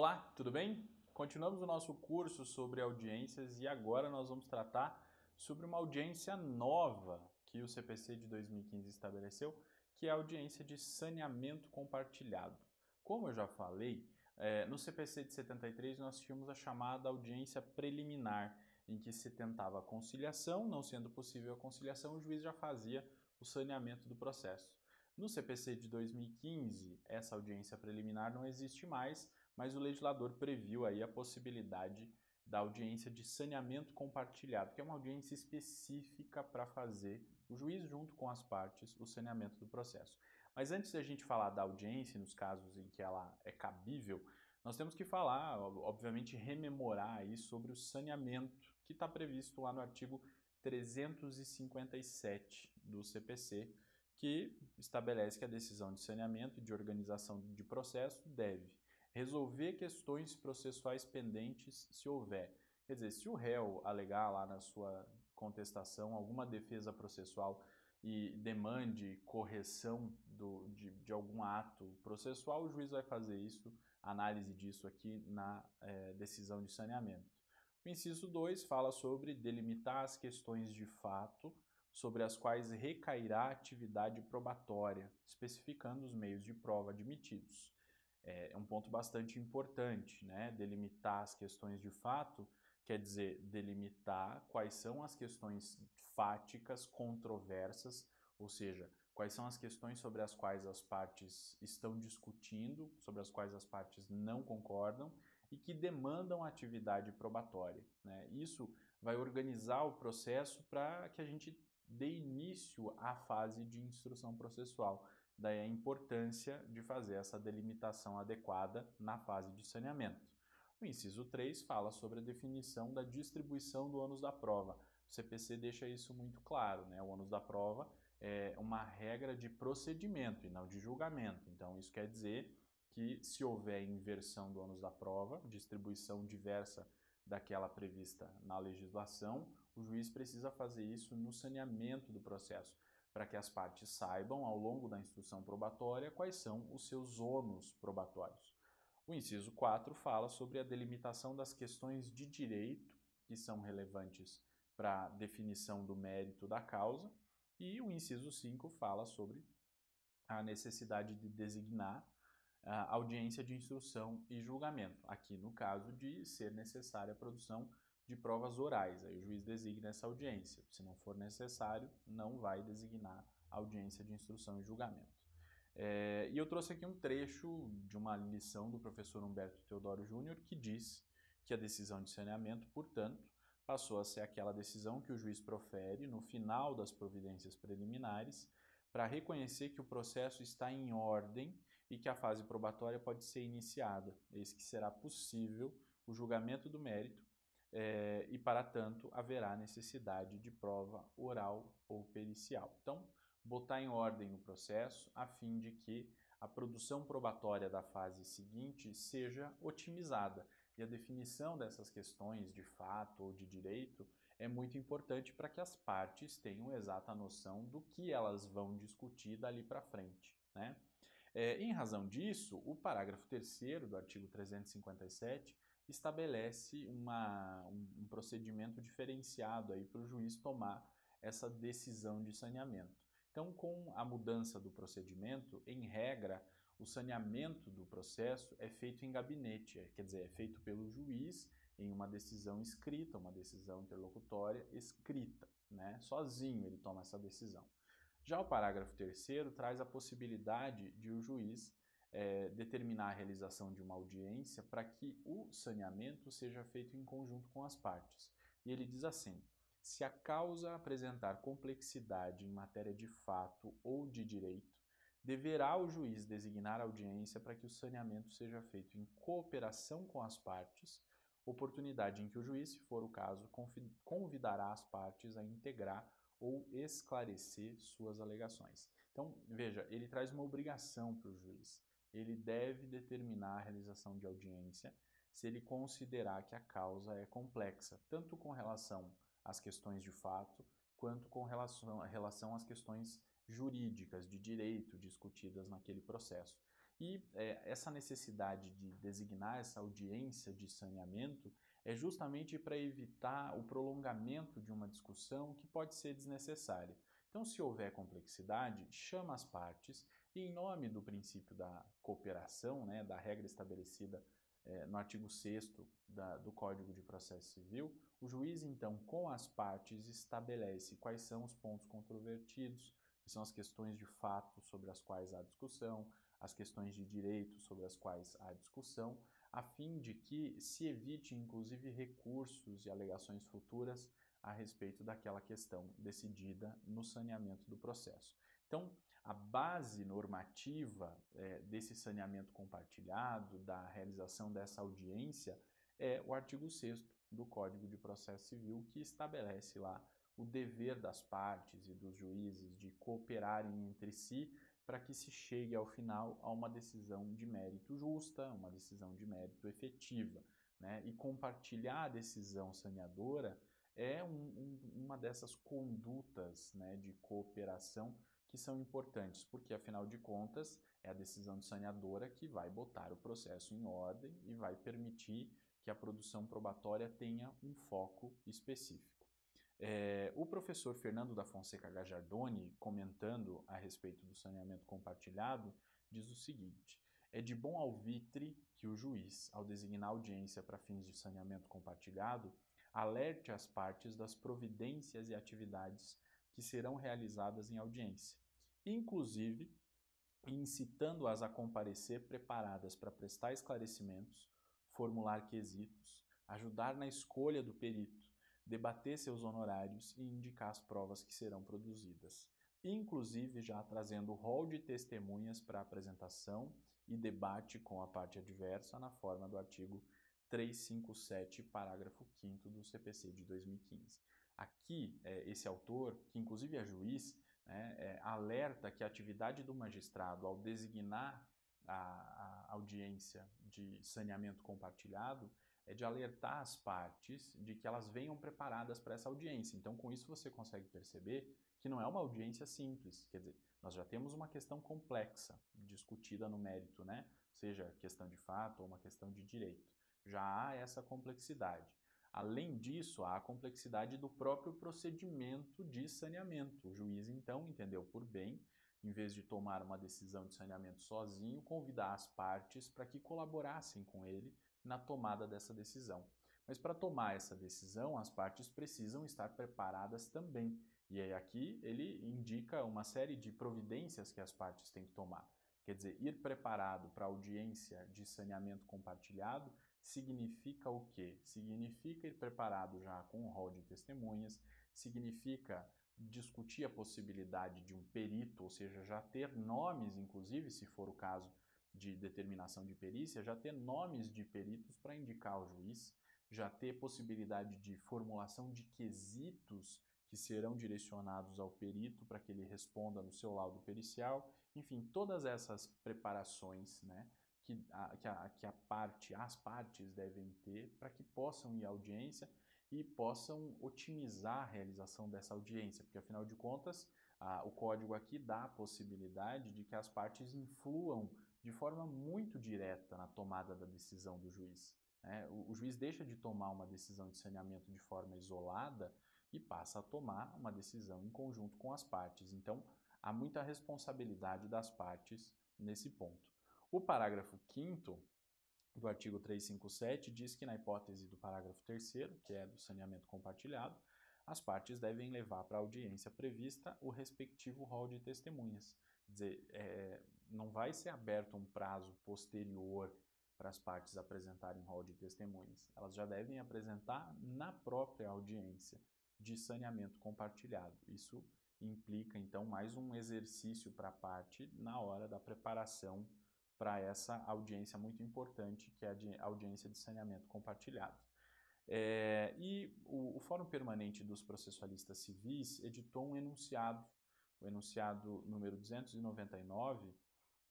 Olá, tudo bem? Continuamos o nosso curso sobre audiências e agora nós vamos tratar sobre uma audiência nova que o CPC de 2015 estabeleceu, que é a audiência de saneamento compartilhado. Como eu já falei, no CPC de 73 nós tínhamos a chamada audiência preliminar, em que se tentava a conciliação, não sendo possível a conciliação, o juiz já fazia o saneamento do processo. No CPC de 2015, essa audiência preliminar não existe mais, mas o legislador previu aí a possibilidade da audiência de saneamento compartilhado, que é uma audiência específica para fazer o juiz junto com as partes o saneamento do processo. Mas antes da gente falar da audiência, nos casos em que ela é cabível, nós temos que falar, obviamente, rememorar aí sobre o saneamento que está previsto lá no artigo 357 do CPC, que estabelece que a decisão de saneamento e de organização de processo deve resolver questões processuais pendentes se houver. Quer dizer, se o réu alegar lá na sua contestação alguma defesa processual e demande correção de algum ato processual, o juiz vai fazer isso, análise disso aqui na decisão de saneamento. O inciso 2 fala sobre delimitar as questões de fato sobre as quais recairá a atividade probatória, especificando os meios de prova admitidos. É um ponto bastante importante, né? Delimitar as questões de fato quer dizer delimitar quais são as questões fáticas controversas, ou seja, quais são as questões sobre as quais as partes estão discutindo, sobre as quais as partes não concordam e que demandam atividade probatória, né? Isso vai organizar o processo para que a gente dê início à fase de instrução processual. Daí a importância de fazer essa delimitação adequada na fase de saneamento. O inciso 3 fala sobre a definição da distribuição do ônus da prova. O CPC deixa isso muito claro, né? O ônus da prova é uma regra de procedimento e não de julgamento. Então, isso quer dizer que se houver inversão do ônus da prova, distribuição diversa daquela prevista na legislação, o juiz precisa fazer isso no saneamento do processo, para que as partes saibam, ao longo da instrução probatória, quais são os seus ônus probatórios. O inciso 4 fala sobre a delimitação das questões de direito que são relevantes para a definição do mérito da causa, e o inciso 5 fala sobre a necessidade de designar a audiência de instrução e julgamento, aqui no caso de ser necessária a produção de provas orais. Aí o juiz designa essa audiência. Se não for necessário, não vai designar a audiência de instrução e julgamento. E eu trouxe aqui um trecho de uma lição do professor Humberto Teodoro Júnior que diz que a decisão de saneamento, portanto, passou a ser aquela decisão que o juiz profere no final das providências preliminares para reconhecer que o processo está em ordem e que a fase probatória pode ser iniciada, eis que será possível o julgamento do mérito e, para tanto, haverá necessidade de prova oral ou pericial. Então, botar em ordem o processo a fim de que a produção probatória da fase seguinte seja otimizada. E a definição dessas questões de fato ou de direito é muito importante para que as partes tenham exata noção do que elas vão discutir dali para frente, né? Em razão disso, o parágrafo 3º do artigo 357 estabelece um procedimento diferenciado aí para o juiz tomar essa decisão de saneamento. Então, com a mudança do procedimento, em regra, o saneamento do processo é feito em gabinete, quer dizer, é feito pelo juiz em uma decisão escrita, uma decisão interlocutória escrita, né? Sozinho ele toma essa decisão. Já o parágrafo 3º traz a possibilidade de o juiz determinar a realização de uma audiência para que o saneamento seja feito em conjunto com as partes. E ele diz assim: se a causa apresentar complexidade em matéria de fato ou de direito, deverá o juiz designar audiência para que o saneamento seja feito em cooperação com as partes, oportunidade em que o juiz, se for o caso, convidará as partes a integrar ou esclarecer suas alegações. Então, veja, ele traz uma obrigação para o juiz. Ele deve determinar a realização de audiência se ele considerar que a causa é complexa, tanto com relação às questões de fato, quanto com relação às questões jurídicas, de direito, discutidas naquele processo. E essa necessidade de designar essa audiência de saneamento é justamente para evitar o prolongamento de uma discussão que pode ser desnecessária. Então, se houver complexidade, chama as partes e, em nome do princípio da cooperação, né, da regra estabelecida no artigo 6º do Código de Processo Civil, o juiz, então, com as partes, estabelece quais são os pontos controvertidos, que são as questões de fato sobre as quais há discussão, as questões de direito sobre as quais há discussão, a fim de que se evite, inclusive, recursos e alegações futuras a respeito daquela questão decidida no saneamento do processo. Então, a base normativa desse saneamento compartilhado, da realização dessa audiência, é o artigo 6º do Código de Processo Civil, que estabelece lá o dever das partes e dos juízes de cooperarem entre si para que se chegue ao final a uma decisão de mérito justa, uma decisão de mérito efetiva, né? E compartilhar a decisão saneadora é uma dessas condutas, né, de cooperação que são importantes, porque afinal de contas é a decisão saneadora que vai botar o processo em ordem e vai permitir que a produção probatória tenha um foco específico. O professor Fernando da Fonseca Gajardoni, comentando a respeito do saneamento compartilhado, diz o seguinte: é de bom alvitre que o juiz, ao designar audiência para fins de saneamento compartilhado, alerte as partes das providências e atividades que serão realizadas em audiência, inclusive incitando-as a comparecer preparadas para prestar esclarecimentos, formular quesitos, ajudar na escolha do perito, debater seus honorários e indicar as provas que serão produzidas, inclusive já trazendo o rol de testemunhas para apresentação e debate com a parte adversa na forma do artigo 357, parágrafo 5º do CPC de 2015. Aqui, esse autor, que inclusive é juiz, alerta que a atividade do magistrado ao designar a audiência de saneamento compartilhado é de alertar as partes de que elas venham preparadas para essa audiência. Então, com isso, você consegue perceber que não é uma audiência simples, quer dizer, nós já temos uma questão complexa discutida no mérito, né? Seja questão de fato ou uma questão de direito. Já há essa complexidade. Além disso, há a complexidade do próprio procedimento de saneamento. O juiz, então, entendeu por bem, em vez de tomar uma decisão de saneamento sozinho, convidar as partes para que colaborassem com ele na tomada dessa decisão. Mas para tomar essa decisão, as partes precisam estar preparadas também. E aí aqui ele indica uma série de providências que as partes têm que tomar. Quer dizer, ir preparado para a audiência de saneamento compartilhado significa o quê? Significa ir preparado já com um rol de testemunhas, significa discutir a possibilidade de um perito, ou seja, já ter nomes, inclusive, se for o caso de determinação de perícia, já ter nomes de peritos para indicar ao juiz, já ter possibilidade de formulação de quesitos que serão direcionados ao perito para que ele responda no seu laudo pericial, enfim, todas essas preparações, né, as partes devem ter para que possam ir à audiência e possam otimizar a realização dessa audiência, porque afinal de contas, o código aqui dá a possibilidade de que as partes influam de forma muito direta na tomada da decisão do juiz. O juiz deixa de tomar uma decisão de saneamento de forma isolada e passa a tomar uma decisão em conjunto com as partes. Então, há muita responsabilidade das partes nesse ponto. O parágrafo 5º do artigo 357 diz que, na hipótese do parágrafo 3º, que é do saneamento compartilhado, as partes devem levar para a audiência prevista o respectivo rol de testemunhas. Quer dizer, não vai ser aberto um prazo posterior para as partes apresentarem rol de testemunhas. Elas já devem apresentar na própria audiência de saneamento compartilhado. Isso implica, então, mais um exercício para a parte na hora da preparação para essa audiência muito importante, que é a audiência de saneamento compartilhado. E o Fórum Permanente dos Processualistas Civis editou um enunciado, o enunciado número 299,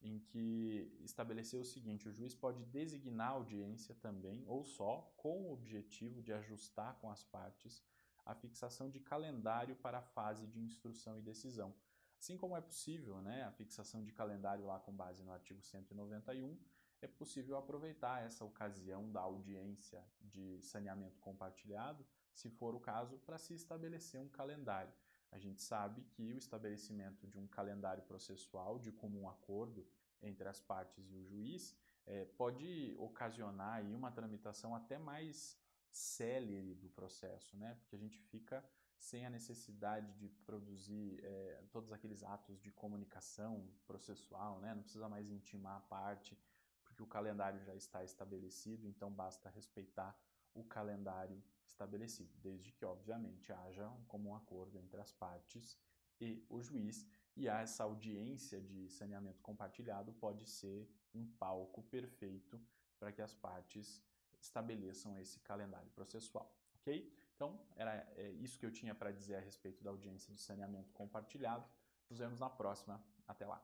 em que estabeleceu o seguinte: o juiz pode designar audiência também, ou só, com o objetivo de ajustar com as partes a fixação de calendário para a fase de instrução e decisão. Assim como é possível, né, a fixação de calendário lá com base no artigo 191, é possível aproveitar essa ocasião da audiência de saneamento compartilhado, se for o caso, para se estabelecer um calendário. A gente sabe que o estabelecimento de um calendário processual de comum acordo entre as partes e o juiz pode ocasionar aí uma tramitação até mais célere do processo, né? Porque a gente fica sem a necessidade de produzir todos aqueles atos de comunicação processual, né? Não precisa mais intimar a parte, porque o calendário já está estabelecido, então basta respeitar o calendário estabelecido, desde que, obviamente, haja um comum acordo entre as partes e o juiz, e essa audiência de saneamento compartilhado pode ser um palco perfeito para que as partes estabeleçam esse calendário processual, ok? Então, era isso que eu tinha para dizer a respeito da audiência de saneamento compartilhado. Nos vemos na próxima. Até lá!